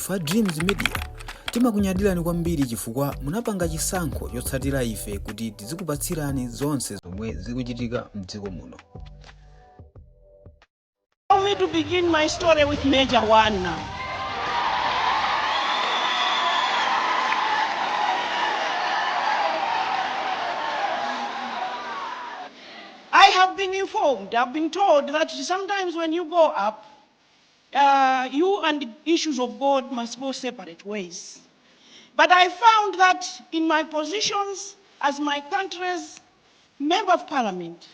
Fa Dreams Media timakunyadirani kwambiri chifukwa munapanga chisankho chotsatira ife kuti tizikupatsirani zonse zomwe zikuchitika m'dziko muno. Allow me to begin my story with Major One now. I have been informed, I've been told that sometimes when you go up, you and the issues of God must go separate ways. But I found that in my positions as my country's Member of Parliament,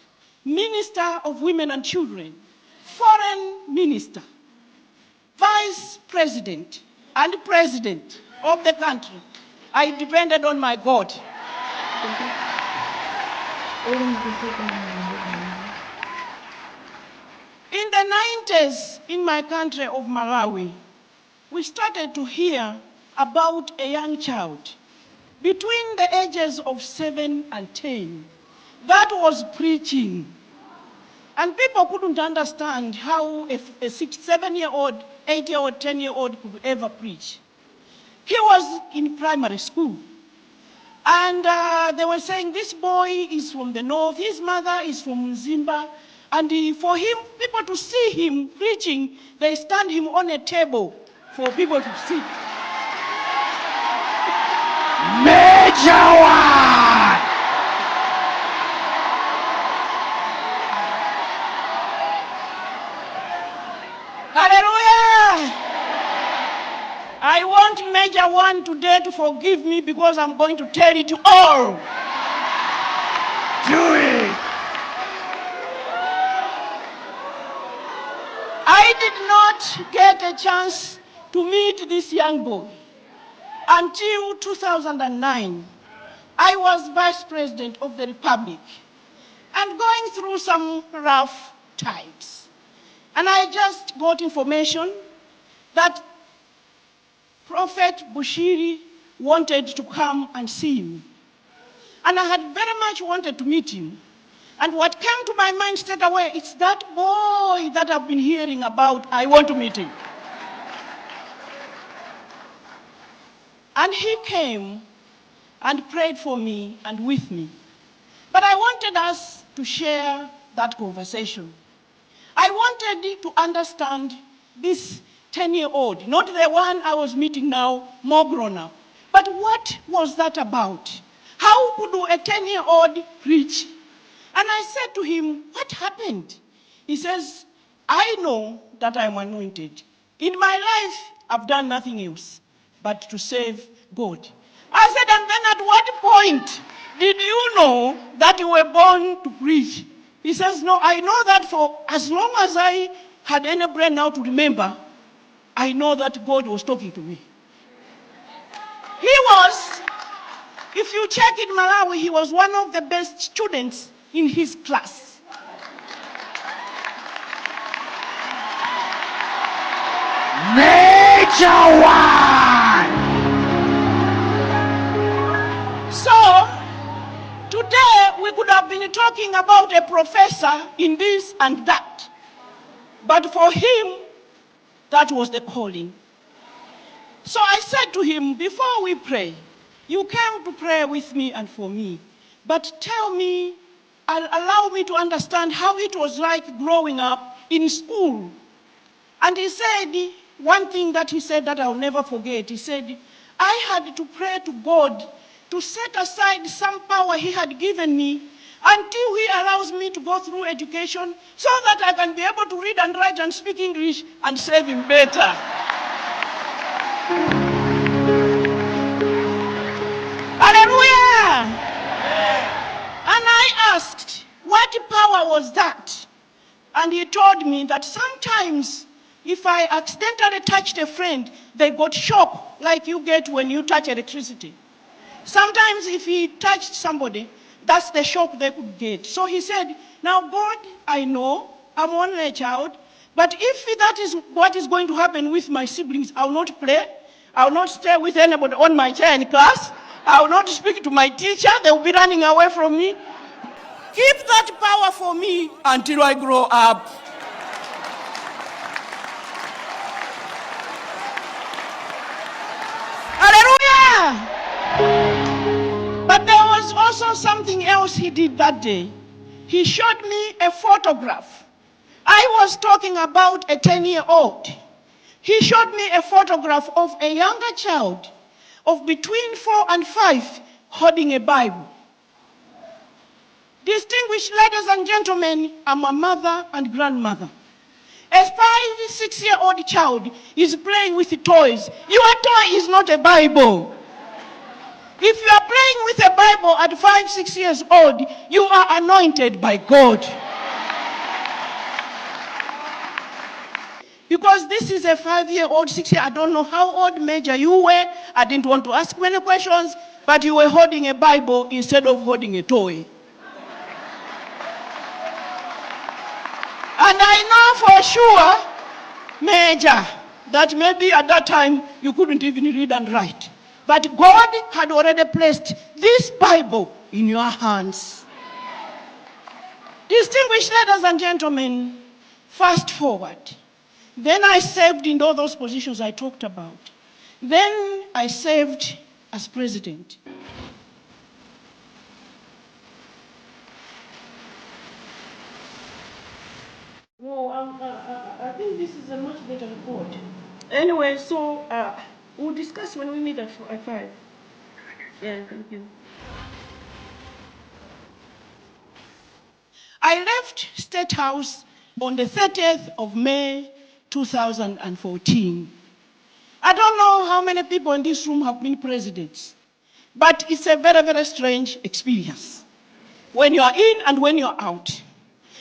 Minister of Women and Children, Foreign Minister, Vice President, and President of the country, I depended on my God. In the 90s, in my country of Malawi, we started to hear about a young child between the ages of 7 and 10 that was preaching. And people couldn't understand how a 7-year-old, 8-year-old, 10-year-old could ever preach. He was in primary school. And they were saying, this boy is from the north, his mother is from Zimba. And for him, people to see him preaching, they stand him on a table for people to see. Major One! Hallelujah! I want Major One today to forgive me because I'm going to tell it all. Do it! I did not get a chance to meet this young boy until 2009. I was Vice President of the Republic and going through some rough times. And I just got information that Prophet Bushiri wanted to come and see me. And I had very much wanted to meet him. And what came to my mind straight away, it's that boy that I've been hearing about. I want to meet him. And he came and prayed for me and with me. But I wanted us to share that conversation. I wanted to understand this 10-year-old, not the one I was meeting now, more grown up. But what was that about? How could a 10-year-old preach? And I said to him, what happened? He says, I know that I'm anointed. In my life, I've done nothing else but to serve God. I said, and then at what point did you know that you were born to preach? He says, no, I know that for as long as I had any brain now to remember, I know that God was talking to me. He was, if you check in Malawi, he was one of the best students in his class. Major One! So, today we could have been talking about a professor in this and that. But for him, that was the calling. So I said to him, before we pray, you came to pray with me and for me, but tell me, allow me to understand how it was like growing up in school. And he said, one thing that he said that I'll never forget, he said, I had to pray to God to set aside some power he had given me until he allows me to go through education so that I can be able to read and write and speak English and serve him better. Hallelujah! And I asked, what power was that? And he told me that sometimes if I accidentally touched a friend, they got shocked like you get when you touch electricity. Sometimes if he touched somebody, that's the shock they could get. So he said, now God, I know, I'm only a child, but if that is what is going to happen with my siblings, I will not play, I will not stay with anybody on my chair in class, I will not speak to my teacher, they will be running away from me. Keep that power for me until I grow up. something else he did that day? He showed me a photograph. I was talking about a 10-year-old. He showed me a photograph of a younger child of between 4 and 5 holding a Bible. Distinguished ladies and gentlemen, I'm a mother and grandmother. A 5, 6-year-old child is playing with toys. Your toy is not a Bible. If you are playing with a Bible at 5, 6 years old, you are anointed by God. Because this is a 5-year-old, 6-year, I don't know how old Major you were. I didn't want to ask many questions, but you were holding a Bible instead of holding a toy. And I know for sure, Major, that maybe at that time you couldn't even read and write. But God had already placed this Bible in your hands. Distinguished ladies and gentlemen, fast forward. Then I served in all those positions I talked about. Then I served as president. Well, I think this is a much better report. Anyway, so we'll discuss when we meet at 5. Yeah, thank you. I left State House on the 30th of May, 2014. I don't know how many people in this room have been presidents, but it's a very, very strange experience when you are in and when you're out.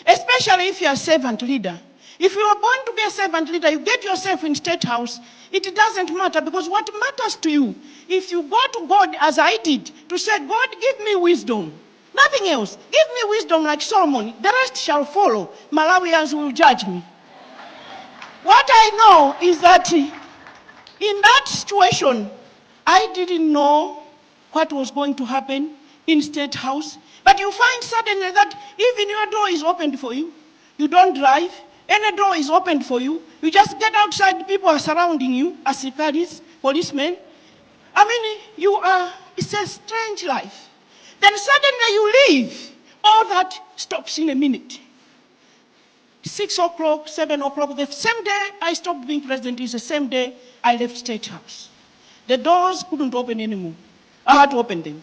Especially if you're a servant leader. If you are born to be a servant leader, you get yourself in State House, it doesn't matter, because what matters to you, if you go to God as I did, to say, God, give me wisdom, nothing else. Give me wisdom like Solomon, the rest shall follow. Malawians will judge me. What I know is that in that situation, I didn't know what was going to happen in State House. But you find suddenly that even your door is opened for you. You don't drive. Any door is opened for you. You just get outside, people are surrounding you, asikaris, policemen. I mean, it's a strange life. Then suddenly you leave. All that stops in a minute. 6 o'clock, 7 o'clock, the same day I stopped being president is the same day I left State House. The doors couldn't open anymore. I had to open them.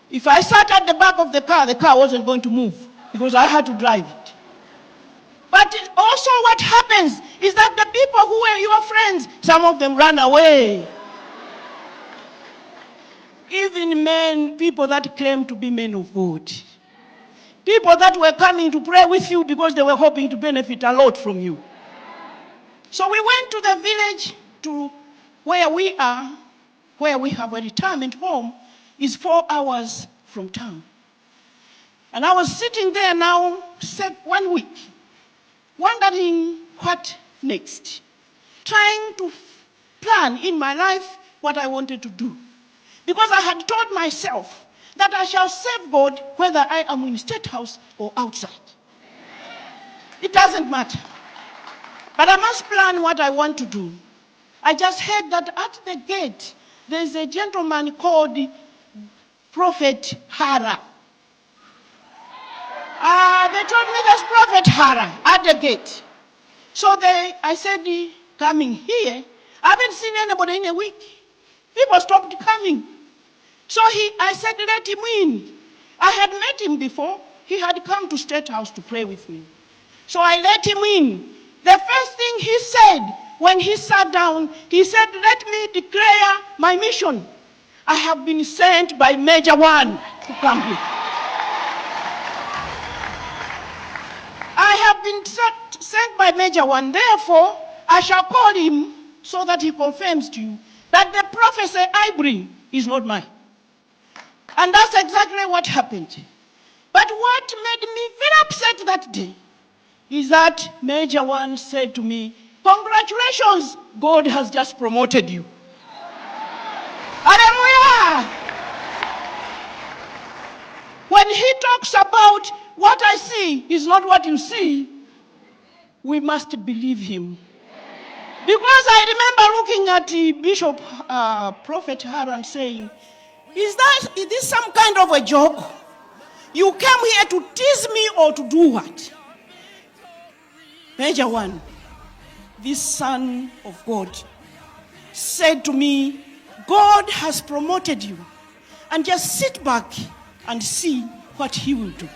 If I sat at the back of the car wasn't going to move because I had to drive it. But also what happens is that the people who were your friends, some of them ran away. Even people that claim to be men of God. People that were coming to pray with you because they were hoping to benefit a lot from you. So we went to the village to where we are, where we have a retirement home, is 4 hours from town. And I was sitting there now, 1 week, wondering what next, trying to plan in my life what I wanted to do. Because I had told myself that I shall serve God whether I am in State House or outside. It doesn't matter. But I must plan what I want to do. I just heard that at the gate, there's a gentleman called Prophet Hara. They told me there's Prophet Hara at the gate. So I said, coming here, I haven't seen anybody in a week. People stopped coming. So I said, let him in. I had met him before. He had come to State House to pray with me. So I let him in. The first thing he said when he sat down, he said, let me declare my mission. I have been sent by Major One to come here. I have been sent by Major One. Therefore, I shall call him so that he confirms to you that the prophecy I bring is not mine. And that's exactly what happened. But what made me very upset that day is that Major One said to me, congratulations, God has just promoted you. Hallelujah! When he talks about what I see is not what you see, we must believe him. Because I remember looking at Bishop Prophet Haran saying, Is this some kind of a joke? You came here to tease me or to do what? Major one, this son of God said to me, God has promoted you, and just sit back and see what he will do.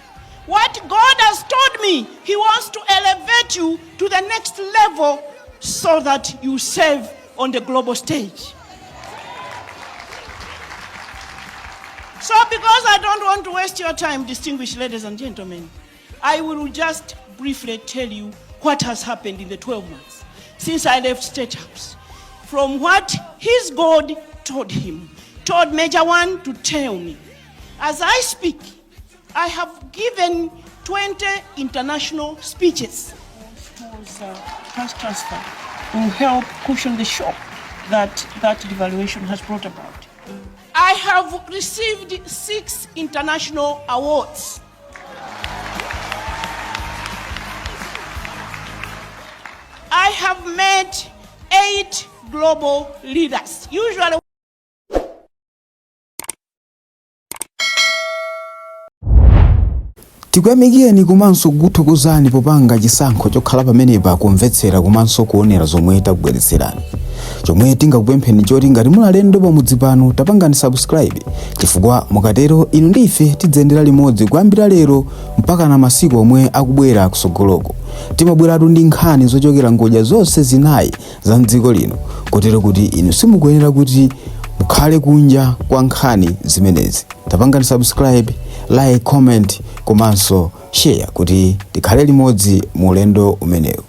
What God has told me, he wants to elevate you to the next level so that you serve on the global stage. So because I don't want to waste your time, distinguished ladies and gentlemen, I will just briefly tell you what has happened in the 12 months since I left State House. From what his God told him, told Major One to tell me. As I speak, I have given 20 international speeches towards cash transfer will help cushion the shock that devaluation has brought about. I have received 6 international awards. I have met 8 global leaders. Usually tikuyamikeni komanso kuthokozani popanga chisankho chokhala pamenepa kumvetsera komanso kuonera zomwe takubweretserani. Chomwe tingakupempheni choti ngati muli alendo pamudzi pano tapangani subscribe, chifukwa mukatero inu ndi ife tidzayendera limodzi kuyambira lero mpaka na masiku omwe akubwera kusogoloko. Timabweratu ndi nkhani zochokera ngodya zonse zinayi za mdziko lino, kotero kuti inu simukuyenera kuti mukhale kunja kwa nkhani zimenezi. Tapangani subscribe, like, comment komanso share kuti tikhale limodzi mu ulendo umenewu.